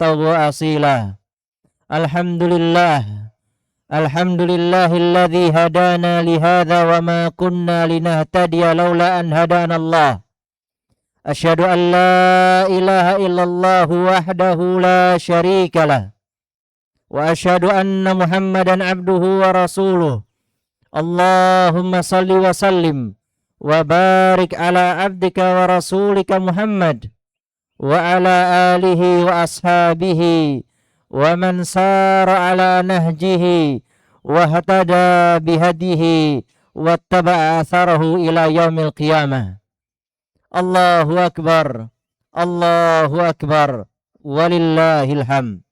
وابتغوا أصيلا. الحمد لله الذي هدانا لهذا وما كنا لنهتدي لولا أن هدانا الله. أشهد أن لا إله إلا الله وحده لا شريك له وأشهد أن محمدا عبده ورسوله. اللهم صل وسلم وبارك على عبدك ورسولك محمد وعلى آله وأصحابه ومن سار على نهجه واهتدى بهديه واتبع أثره إلى يوم القيامة. Allahu Akbar, Allahu Akbar, walillahil hamd.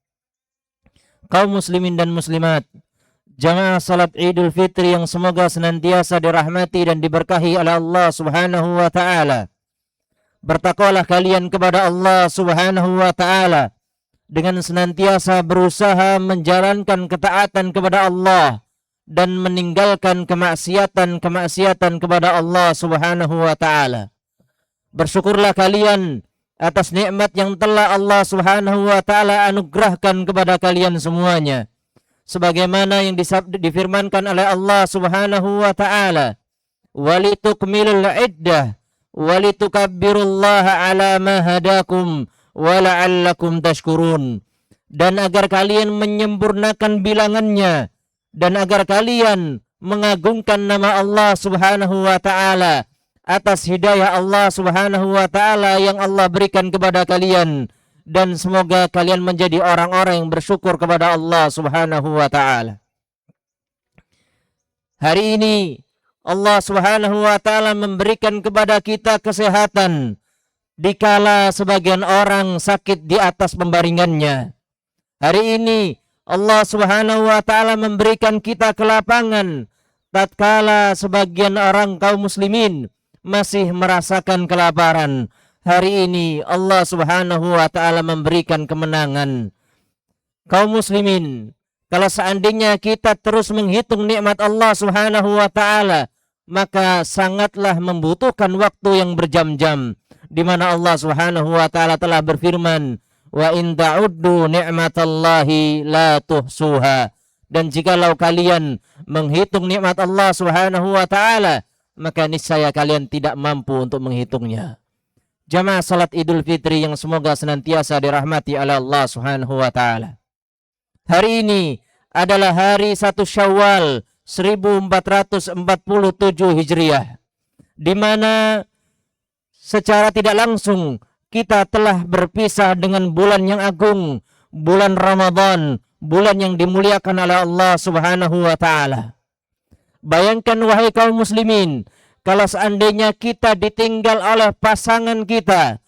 Kaum muslimin dan muslimat, jamaah salat Idul Fitri yang semoga senantiasa dirahmati dan diberkahi oleh Allah Subhanahu wa taala. Bertakwalah kalian kepada Allah Subhanahu wa taala dengan senantiasa berusaha menjalankan ketaatan kepada Allah dan meninggalkan kemaksiatan kepada Allah Subhanahu wa taala. Bersyukurlah kalian atas nikmat yang telah Allah Subhanahu wa taala anugerahkan kepada kalian semuanya. Sebagaimana yang difirmankan oleh Allah Subhanahu wa taala, "Walitukmilul iddah walitukabbirullaha ala ma hadakum wala'allakum tashkurun." Dan agar kalian menyempurnakan bilangannya dan agar kalian mengagungkan nama Allah Subhanahu wa taala atas hidayah Allah Subhanahu wa taala yang Allah berikan kepada kalian, dan semoga kalian menjadi orang-orang yang bersyukur kepada Allah Subhanahu wa taala. Hari ini Allah Subhanahu wa taala memberikan kepada kita kesehatan dikala sebagian orang sakit di atas pembaringannya. Hari ini Allah Subhanahu wa taala memberikan kita kelapangan tatkala sebagian orang kaum muslimin masih merasakan kelaparan. Hari ini Allah Subhanahu wa taala memberikan kemenangan. Kaum muslimin, kalau seandainya kita terus menghitung nikmat Allah Subhanahu wa taala, maka sangatlah membutuhkan waktu yang berjam-jam, di mana Allah Subhanahu wa taala telah berfirman, "Wa in ta'uddu ni'matallahi la tuhsuha." Dan jikalau kalian menghitung nikmat Allah Subhanahu wa taala, maka niscaya kalian tidak mampu untuk menghitungnya. Jamaah salat Idul Fitri yang semoga senantiasa dirahmati oleh Allah Subhanahu wa taala. Hari ini adalah hari 1 Syawal 1447 Hijriah, di mana secara tidak langsung kita telah berpisah dengan bulan yang agung, bulan Ramadan, bulan yang dimuliakan oleh Allah Subhanahu wa taala. Bayangkan wahai kaum muslimin, kalau seandainya kita ditinggal oleh pasangan kita,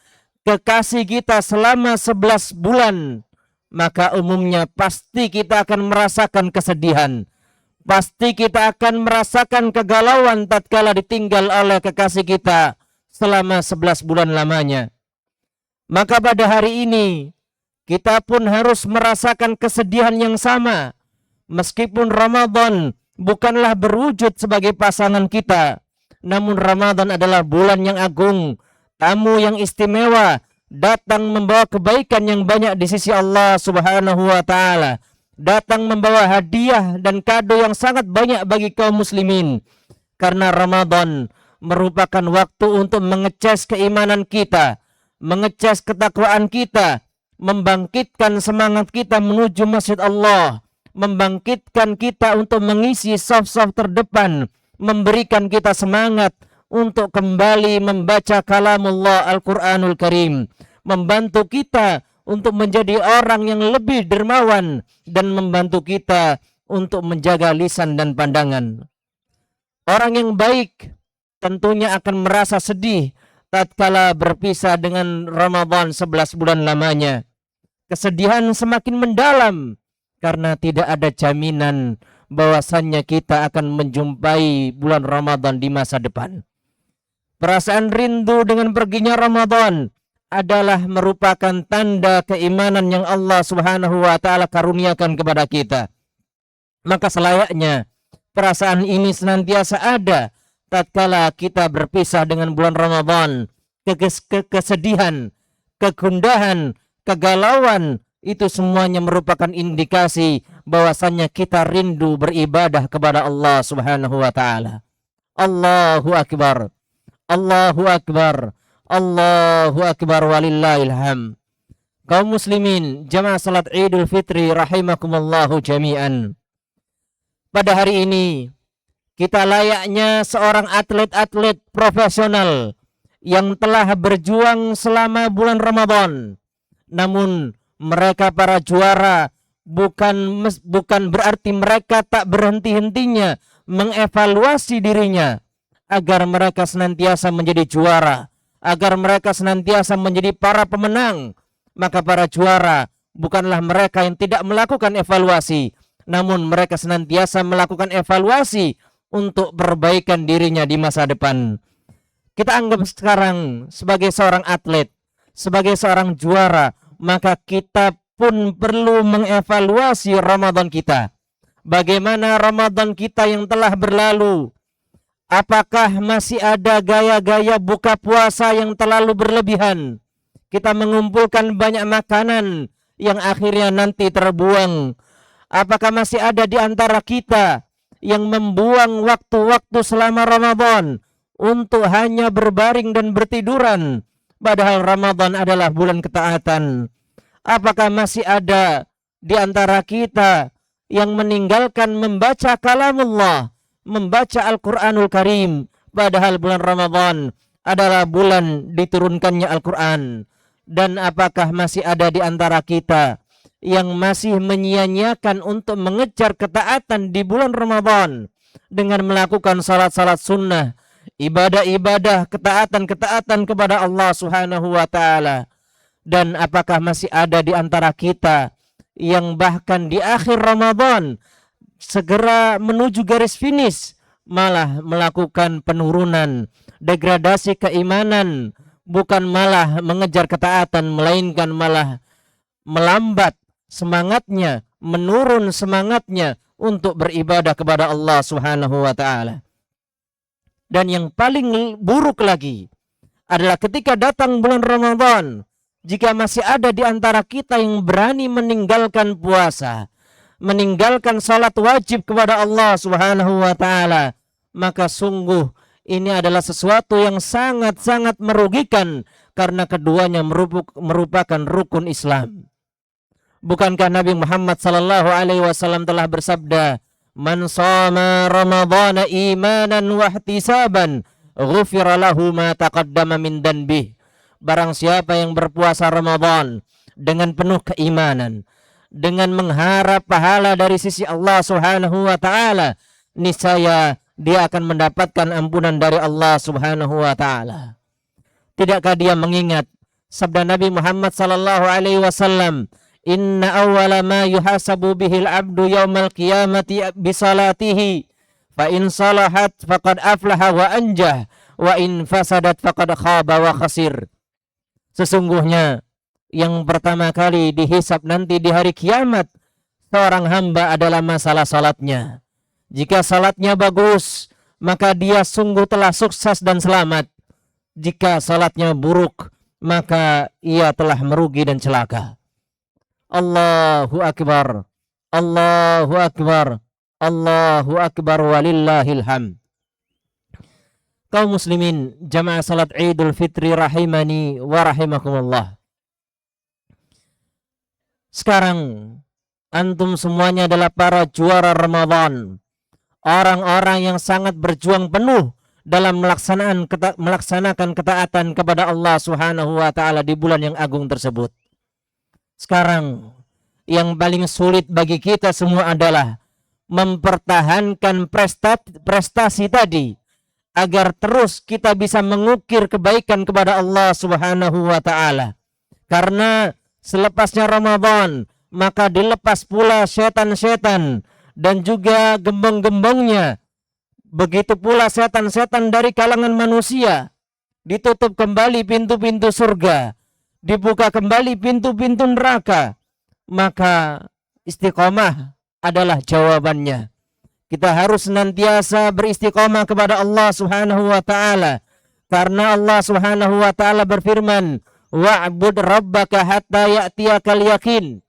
kekasih kita selama 11 bulan, maka umumnya pasti kita akan merasakan kesedihan. Pasti kita akan merasakan kegalauan tatkala ditinggal oleh kekasih kita selama 11 bulan lamanya. Maka pada hari ini kita pun harus merasakan kesedihan yang sama. Meskipun Ramadan bukanlah berwujud sebagai pasangan kita, namun Ramadan adalah bulan yang agung, tamu yang istimewa, datang membawa kebaikan yang banyak di sisi Allah Subhanahu wa taala, datang membawa hadiah dan kado yang sangat banyak bagi kaum muslimin. Karena Ramadan merupakan waktu untuk mengecas keimanan kita, mengecas ketakwaan kita, membangkitkan semangat kita menuju masjid Allah, membangkitkan kita untuk mengisi saf-saf terdepan, memberikan kita semangat untuk kembali membaca kalamullah Al-Quranul Karim, membantu kita untuk menjadi orang yang lebih dermawan, dan membantu kita untuk menjaga lisan dan pandangan. Orang yang baik tentunya akan merasa sedih tatkala berpisah dengan Ramadan 11 bulan lamanya. Kesedihan semakin mendalam karena tidak ada jaminan bahwasannya kita akan menjumpai bulan Ramadan di masa depan. Perasaan rindu dengan perginya Ramadan adalah merupakan tanda keimanan yang Allah Subhanahu wa taala karuniakan kepada kita. Maka selayaknya perasaan ini senantiasa ada tatkala kita berpisah dengan bulan Ramadan. Kesedihan, kegundahan, kegalauan itu semuanya merupakan indikasi bahwasannya kita rindu beribadah kepada Allah Subhanahu wa taala. Allahu akbar. Allahu akbar. Allahu akbar walillahil hamd. Kaum muslimin, jamaah salat Idul Fitri rahimakumullahu jami'an. Pada hari ini kita layaknya seorang atlet-atlet profesional yang telah berjuang selama bulan Ramadan. Namun mereka para juara bukan berarti mereka tak berhenti-hentinya mengevaluasi dirinya agar mereka senantiasa menjadi juara, agar mereka senantiasa menjadi para pemenang. Maka para juara bukanlah mereka yang tidak melakukan evaluasi, namun mereka senantiasa melakukan evaluasi untuk perbaikan dirinya di masa depan. Kita anggap sekarang sebagai seorang atlet, sebagai seorang juara, maka kita pun perlu mengevaluasi Ramadan kita. Bagaimana Ramadan kita yang telah berlalu? Apakah masih ada gaya-gaya buka puasa yang terlalu berlebihan? Kita mengumpulkan banyak makanan yang akhirnya nanti terbuang. Apakah masih ada di antara kita yang membuang waktu-waktu selama Ramadan untuk hanya berbaring dan bertiduran, padahal Ramadan adalah bulan ketaatan? Apakah masih ada di antara kita yang meninggalkan membaca kalamullah, membaca Al-Quranul Karim, padahal bulan Ramadan adalah bulan diturunkannya Al-Quran? Dan apakah masih ada di antara kita yang masih menyia-nyiakan untuk mengejar ketaatan di bulan Ramadan dengan melakukan salat-salat sunnah, ibadah-ibadah, ketaatan-ketaatan kepada Allah Subhanahu wa taala? Dan apakah masih ada di antara kita yang bahkan di akhir Ramadan segera menuju garis finish malah melakukan penurunan, degradasi keimanan, bukan malah mengejar ketaatan, melainkan malah melambat semangatnya, menurun semangatnya untuk beribadah kepada Allah Subhanahu wa taala. Dan yang paling buruk lagi adalah ketika datang bulan Ramadan, jika masih ada di antara kita yang berani meninggalkan puasa, meninggalkan salat wajib kepada Allah Subhanahu wa taala, maka sungguh ini adalah sesuatu yang sangat-sangat merugikan karena keduanya merupakan rukun Islam. Bukankah Nabi Muhammad sallallahu alaihi wasallam telah bersabda, "Man shama Ramadhana imanan wa ihtisaban, ghufira lahu ma taqaddama min dhanbih." Barang siapa yang berpuasa Ramadan dengan penuh keimanan, dengan mengharap pahala dari sisi Allah Subhanahu wa taala, niscaya dia akan mendapatkan ampunan dari Allah Subhanahu wa taala. Tidakkah dia mengingat sabda Nabi Muhammad sallallahu alaihi wasallam, "Inna awwala ma yuhasabu bihil abdu yaumal qiyamati bisalatihi, fa in salahat faqad aflaha wa anjah, wa in fasadat faqad khaba wa khasir." Sesungguhnya yang pertama kali dihisab nanti di hari kiamat seorang hamba adalah masalah salatnya. Jika salatnya bagus, maka dia sungguh telah sukses dan selamat. Jika salatnya buruk, maka ia telah merugi dan celaka. Allahu akbar. Allahu akbar. Allahu akbar walillahil hamd. Kaum muslimin, jamaah salat Idul Fitri rahimani wa rahimakumullah. Sekarang antum semuanya adalah para juara Ramadan. Orang-orang yang sangat berjuang penuh dalam melaksanakan ketaatan kepada Allah Subhanahu wa taala di bulan yang agung tersebut. Sekarang yang paling sulit bagi kita semua adalah mempertahankan prestasi tadi agar terus kita bisa mengukir kebaikan kepada Allah Subhanahu wa taala. Karena selepasnya Ramadan, maka dilepas pula setan-setan dan juga gembong-gembongnya. Begitu pula setan-setan dari kalangan manusia. Ditutup kembali pintu-pintu surga, dibuka kembali pintu-pintu neraka. Maka istiqomah adalah jawabannya. Kita harus senantiasa beristiqomah kepada Allah Subhanahu wa taala. Karena Allah Subhanahu wa taala berfirman, "Wa'bud rabbaka hatta ya'tiyakal yakin."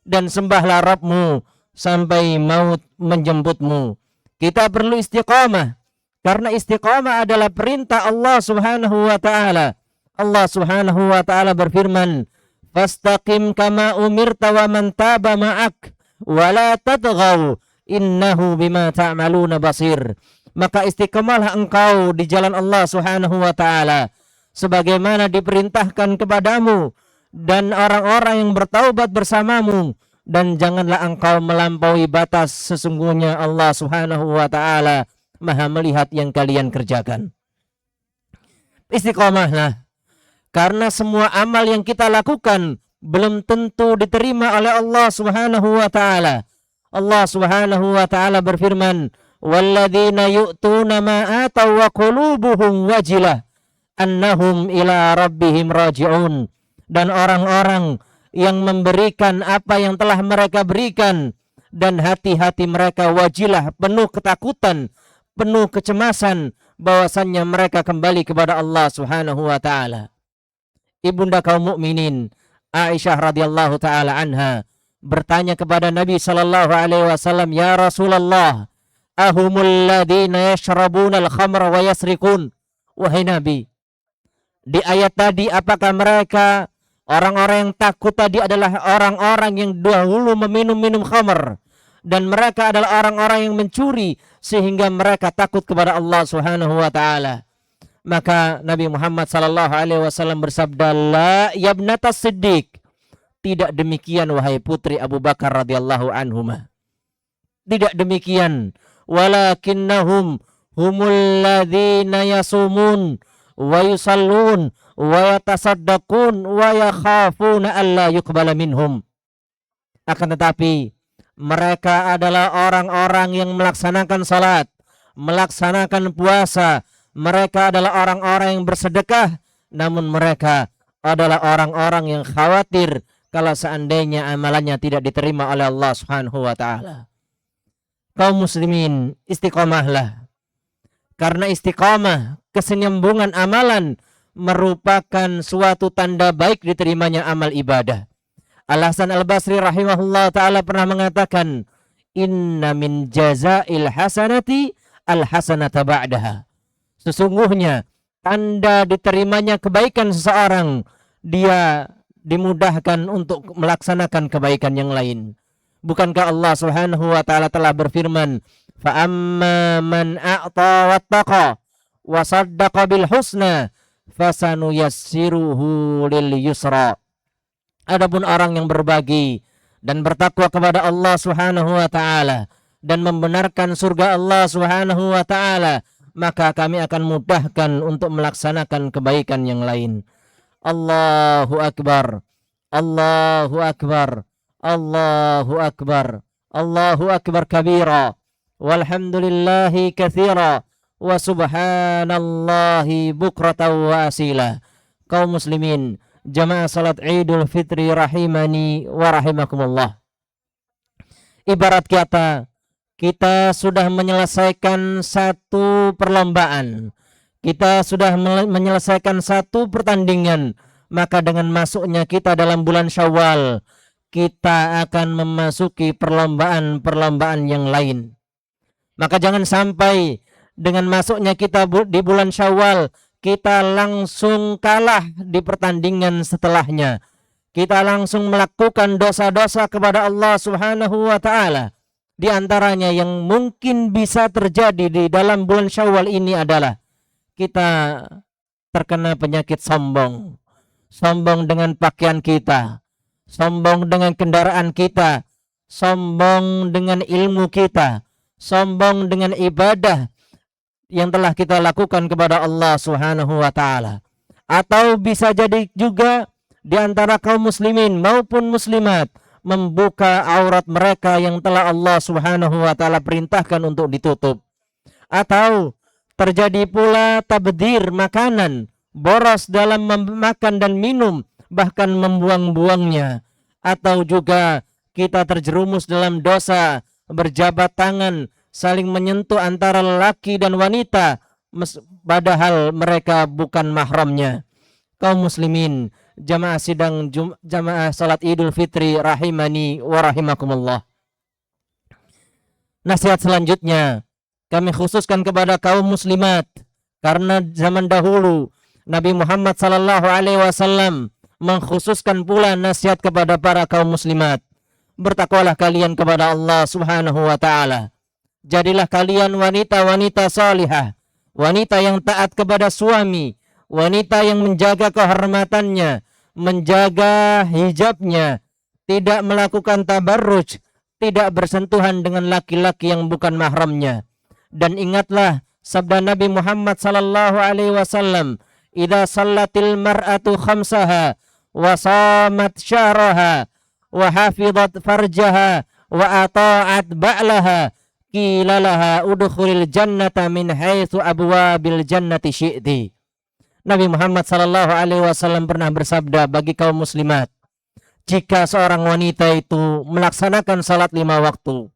dan sembahlah Rabbmu sampai maut menjemputmu. Kita perlu istiqamah, karena istiqamah adalah perintah Allah Subhanahu wa taala. Allah Subhanahu wa taala berfirman, "Fastaqim kama umirta wa man taba ma'ak wa la tatghaw innahu bima ta'maluna basir." Maka istiqamalah engkau di jalan Allah Subhanahu wa taala sebagaimana diperintahkan kepadamu dan orang-orang yang bertaubat bersamamu, dan janganlah engkau melampaui batas, sesungguhnya Allah Subhanahu wa taala Maha melihat yang kalian kerjakan. Istiqamahlah, karena semua amal yang kita lakukan belum tentu diterima oleh Allah Subhanahu wa taala. Allah Subhanahu wa taala berfirman, "Walladzina yu'tuna ma ataw wa qulubuhum wajilah annahum ila rabbihim raji'un." Dan orang-orang yang memberikan apa yang telah mereka berikan dan hati-hati mereka wajilah, penuh ketakutan, penuh kecemasan bahwasannya mereka kembali kepada Allah Subhanahu wa taala. Ibunda kaum mukminin Aisyah radhiyallahu taala anha bertanya kepada Nabi sallallahu alaihi wasallam, "Ya Rasulullah, ahumul ladina yashrabuna al-khamra wa yasrikun?" Wahai Nabi, di ayat tadi apakah mereka orang-orang yang takut tadi adalah orang-orang yang dahulu meminum khamr, dan mereka adalah orang-orang yang mencuri sehingga mereka takut kepada Allah Subhanahu wa taala? Maka Nabi Muhammad sallallahu alaihi wasallam bersabda, "La yabnatas Siddiq." Tidak demikian wahai putri Abu Bakar radhiyallahu anhuma. Tidak demikian. Walakinnahum humul ladzina yasumun wa yusallun wa yatasaddaqun wa yakhafuna alla yuqbala minhum. Akan tetapi mereka adalah orang-orang yang melaksanakan salat, melaksanakan puasa. Mereka adalah orang-orang yang bersedekah, namun mereka adalah orang-orang yang khawatir kalau seandainya amalannya tidak diterima oleh Allah Subhanahu wa taala. Kaum muslimin, istiqamahlah. Karena istiqamah, kesenyambungan amalan merupakan suatu tanda baik diterimanya amal ibadah. Al-Hasan Al-Basri rahimahullah ta'ala pernah mengatakan, "Inna min jazail hasanati al-hasanata ba'daha." Sesungguhnya tanda diterimanya kebaikan seseorang, dia dimudahkan untuk melaksanakan kebaikan yang lain. Bukankah Allah Subhanahu wa taala telah berfirman, "Fa amma man a'ta wattaqa wa saddaqa bil husna fasanuyassiruhu lil yusra." Adapun orang yang berbagi dan bertakwa kepada Allah Subhanahu wa taala dan membenarkan surga Allah Subhanahu wa taala, maka kami akan mudahkan untuk melaksanakan kebaikan yang lain. Allahu Akbar, Allahu Akbar, Allahu Akbar, Allahu Akbar kabira, walhamdulillahi katsira, wa subhanallahi bukratan wa asila. Kaum muslimin, jamaah salat Idul Fitri rahimani wa rahimakumullah. Ibarat kata, kita sudah menyelesaikan satu perlombaan, kita sudah menyelesaikan satu pertandingan, maka dengan masuknya kita dalam bulan Syawal, kita akan memasuki perlombaan-perlombaan yang lain. Maka jangan sampai dengan masuknya kita di bulan Syawal, kita langsung kalah di pertandingan setelahnya. Kita langsung melakukan dosa-dosa kepada Allah Subhanahu wa taala. Di antaranya yang mungkin bisa terjadi di dalam bulan Syawal ini adalah kita terkena penyakit sombong. Sombong dengan pakaian kita, sombong dengan kendaraan kita, sombong dengan ilmu kita, sombong dengan ibadah yang telah kita lakukan kepada Allah Subhanahu wa taala. Atau bisa jadi juga di antara kaum muslimin maupun muslimat membuka aurat mereka yang telah Allah Subhanahu wa taala perintahkan untuk ditutup. Atau terjadi pula tabdzir makanan, boros dalam memakan dan minum, bahkan membuang-buangnya. Atau juga kita terjerumus dalam dosa berjabat tangan, saling menyentuh antara lelaki dan wanita padahal mereka bukan mahramnya. Kaum muslimin, jamaah sidang jamaah salat Idul Fitri rahimani wa rahimakumullah. Nasihat selanjutnya kami khususkan kepada kaum muslimat, karena zaman dahulu Nabi Muhammad sallallahu alaihi wasallam mengkhususkan pula nasihat kepada para kaum muslimat. Bertakwalah kalian kepada Allah Subhanahu wa taala. Jadilah kalian wanita-wanita salihah, wanita yang taat kepada suami, wanita yang menjaga kehormatannya, menjaga hijabnya, tidak melakukan tabarruj, tidak bersentuhan dengan laki-laki yang bukan mahramnya. Dan ingatlah sabda Nabi Muhammad sallallahu alaihi wasallam, "Idza sallatil mar'atu khamsaha wa shamat syahraha wa hafizat farjaha wa ata'at ba'laha qila laha udkhulil jannata min haitsu abwabil jannati syi'ti." Nabi Muhammad sallallahu alaihi wasallam pernah bersabda bagi kaum muslimat, jika seorang wanita itu melaksanakan salat 5 waktu,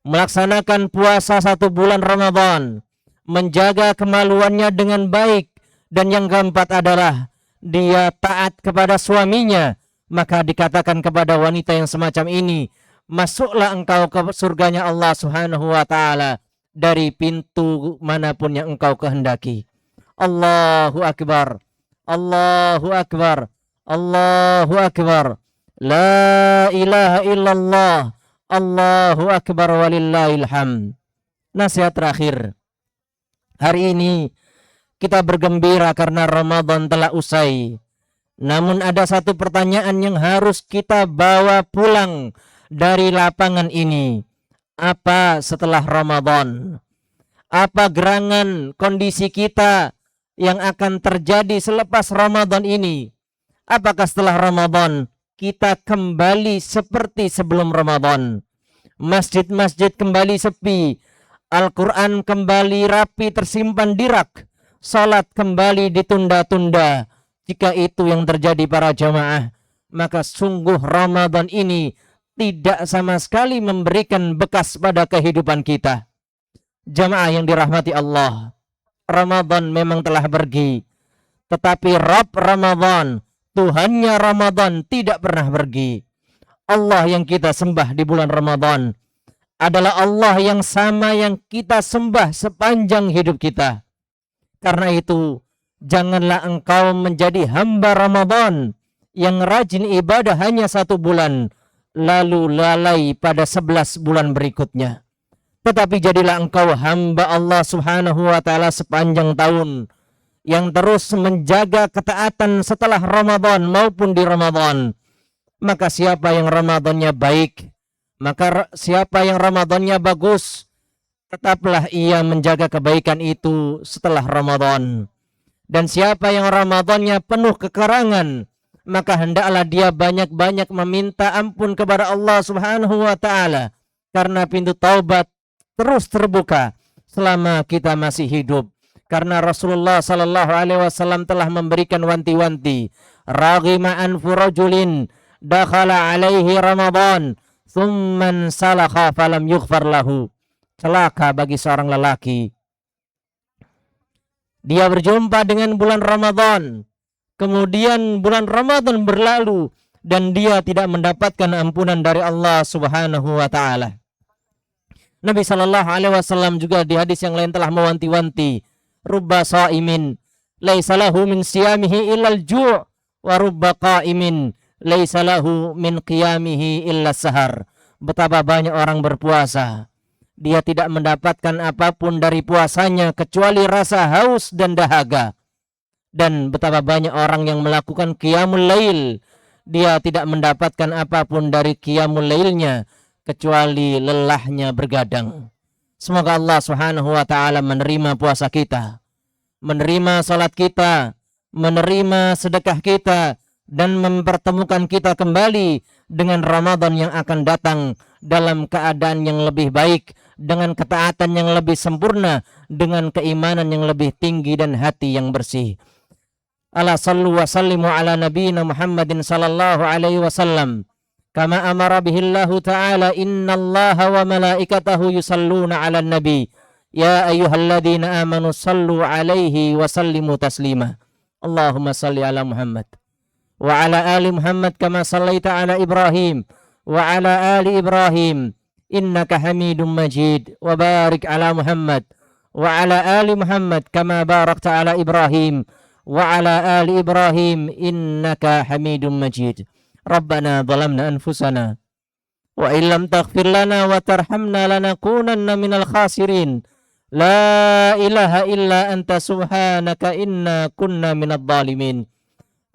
melaksanakan puasa 1 bulan Ramadan, menjaga kemaluannya dengan baik, dan yang keempat adalah dia taat kepada suaminya, maka dikatakan kepada wanita yang semacam ini, masuklah engkau ke surganya Allah Subhanahu wa taala dari pintu manapun yang engkau kehendaki. Allahu akbar. Allahu akbar. Allahu akbar. La ilaha illallah. Allahu akbar walillahil hamd. Nasihat terakhir. Hari ini kita bergembira karena Ramadan telah usai. Namun ada satu pertanyaan yang harus kita bawa pulang dari lapangan ini. Apa setelah Ramadan? Apa gerangan kondisi kita yang akan terjadi selepas Ramadan ini? Apakah setelah Ramadan kita kembali seperti sebelum Ramadan? Masjid-masjid kembali sepi, Al-Quran kembali rapi tersimpan di rak, salat kembali ditunda-tunda. Jika itu yang terjadi para jamaah, maka sungguh Ramadan ini tidak sama sekali memberikan bekas pada kehidupan kita. Jamaah yang dirahmati Allah, Ramadan memang telah pergi, tetapi Rabb Ramadan, Tuhannya Ramadan tidak pernah pergi. Allah yang kita sembah di bulan Ramadan adalah Allah yang sama yang kita sembah sepanjang hidup kita. Karena itu, janganlah engkau menjadi hamba Ramadan yang rajin ibadah hanya 1 bulan, lalu lalai pada 11 bulan berikutnya. Tetapi jadilah engkau hamba Allah Subhanahu wa taala sepanjang tahun, yang terus menjaga ketaatan setelah Ramadan maupun di Ramadan. Maka siapa yang Ramadannya baik, maka siapa yang Ramadannya bagus, tetaplah ia menjaga kebaikan itu setelah Ramadan. Dan siapa yang Ramadannya penuh kekurangan, maka hendaklah dia banyak-banyak meminta ampun kepada Allah Subhanahu wa taala, karena pintu taubat terus terbuka selama kita masih hidup. Karena Rasulullah sallallahu alaihi wasallam telah memberikan wanti-wanti, raghima anfu rajulin dakhala alaihi Ramadan thumman salakha falam yughfar lahu. Celaka bagi seorang lelaki, dia berjumpa dengan bulan Ramadan, kemudian bulan Ramadan berlalu dan dia tidak mendapatkan ampunan dari Allah Subhanahu wa taala. Nabi sallallahu alaihi wasallam juga di hadis yang lain telah mewanti-wanti, rubba shaimin laisa lahu min siyamihi illal ju' wa rubba qaimin laisa lahu min qiyamihi illa sahar. Betapa banyak orang berpuasa, dia tidak mendapatkan apapun dari puasanya kecuali rasa haus dan dahaga. Dan betapa banyak orang yang melakukan qiyamul lail, dia tidak mendapatkan apapun dari qiyamul lailnya kecuali lelahnya bergadang. Semoga Allah Subhanahu wa taala menerima puasa kita, menerima salat kita, menerima sedekah kita, dan mempertemukan kita kembali dengan Ramadan yang akan datang dalam keadaan yang lebih baik, dengan ketaatan yang lebih sempurna, dengan keimanan yang lebih tinggi dan hati yang bersih. Ala sallu wa sallimu ala nabiyina Muhammadin sallallahu alaihi wasallam kama amara bihillahu ta'ala, innallaha wa malaikatahu yusalluna 'alan nabi ya ayyuhalladzina amanu sallu alaihi wa sallimu taslima. Allahumma salli ala Muhammad wa ala ali Muhammad kama sallaita ala Ibrahim wa ala ali Ibrahim innaka Hamidum Majid, wa barik ala Muhammad wa ala ali Muhammad kama barakta ala Ibrahim wa ala ali Ibrahim innaka Hamidum Majid. Rabbana zalamna anfusana wa illam taghfir lana wa tarhamna lanakunanna minal khasirin. La ilaha illa anta subhanaka inna kunna minadh dhalimin.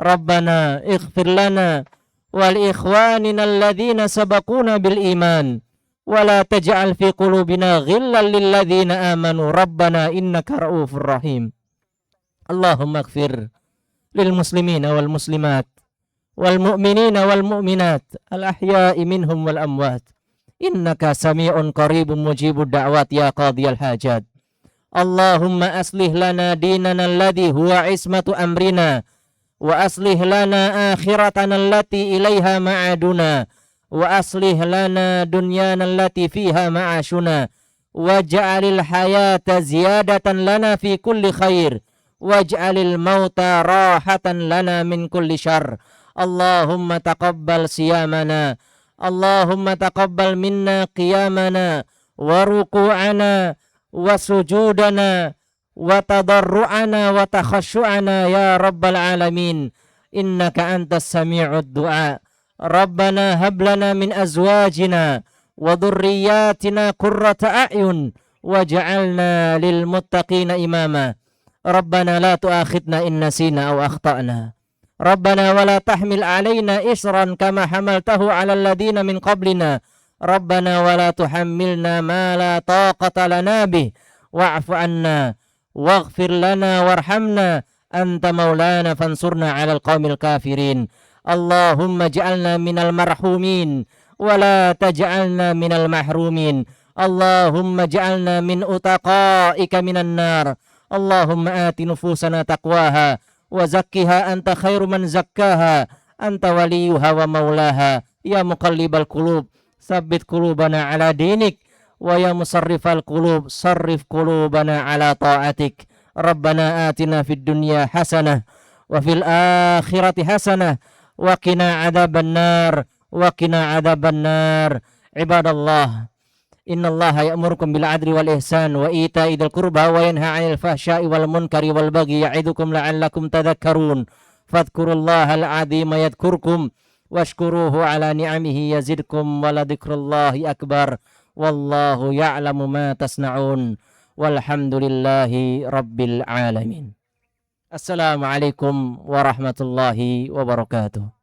Rabbana ighfir lana wal ikhwanina alladhina sabaquna bil iman wa la taj'al fi qulubina ghillan lil ladzina amanu rabbana innaka ra'ufur rahim. Allahumma ighfir lil muslimina wal muslimat wal mu'minina wal mu'minat al ahya'i minhum wal amwat innaka sami'un qaribun mujibud da'wat ya qadhiyal hajat. Allahumma aslih lana dinana alladhi huwa ismatu amrina wa aslih lana akhiratana allati ilaiha ma'aduna wa aslih lana dunyana allati fiha ma'ashuna waj'alil hayata ziyadatan lana fi kulli khair waj'alil mauta rahatan lana min kulli syarr. Allahumma taqabbal siyamana, Allahumma taqabbal minna qiyamana wa ruku'ana wa sujudana wa tadarru'ana wa takhashu'ana ya rabbal alamin innaka antas sami'ud du'a. Rabbana hab lana min azwajina wa dhurriyyatina qurrata a'yun waj'alna lil muttaqina imama. Rabbana la tu'akhidna in nasina aw akhtana. Rabbana wa la tahmil alaina isran kama hamaltahu 'alal ladina min qablina. Rabbana wa la tuhammilna ma la taqata lana bih wa'fu 'anna waghfir lana warhamna anta maulana fansurna 'alal qaumil kafirin. Allahumma ij'alna minal marhumin wa la taj'alna minal mahrumin. Allahumma ij'alna min utaqaika minan nar. Allahumma ati nufusana taqwaha wa zakkiha anta khairu man zakkaha anta waliyuha wa maulaha. Ya muqallibal qulub tsabbit qulubana ala dinik wa ya musarrifal qulub sarrif qulubana ala ta'atik. Rabbana atina fid dunya hasanah wa fil akhirati hasanah wa qina adzaban nar wa qina adzaban nar. Ibadallah, innallaha ya'murukum bil adli wal ihsan wa ita'i dzil qurba wa yanha 'anil fahsya'i wal munkari wal baghi ya'idukum la'allakum tadhakkarun. Fadhkurullahal 'azima yadhkurkum washkuruhu 'ala ni'amihi yazidkum wa ladhikrullahi akbar. Wallahu ya'lamu ma tasna'un. Walhamdulillahi rabbil alamin. Assalamualaikum warahmatullahi wabarakatuh.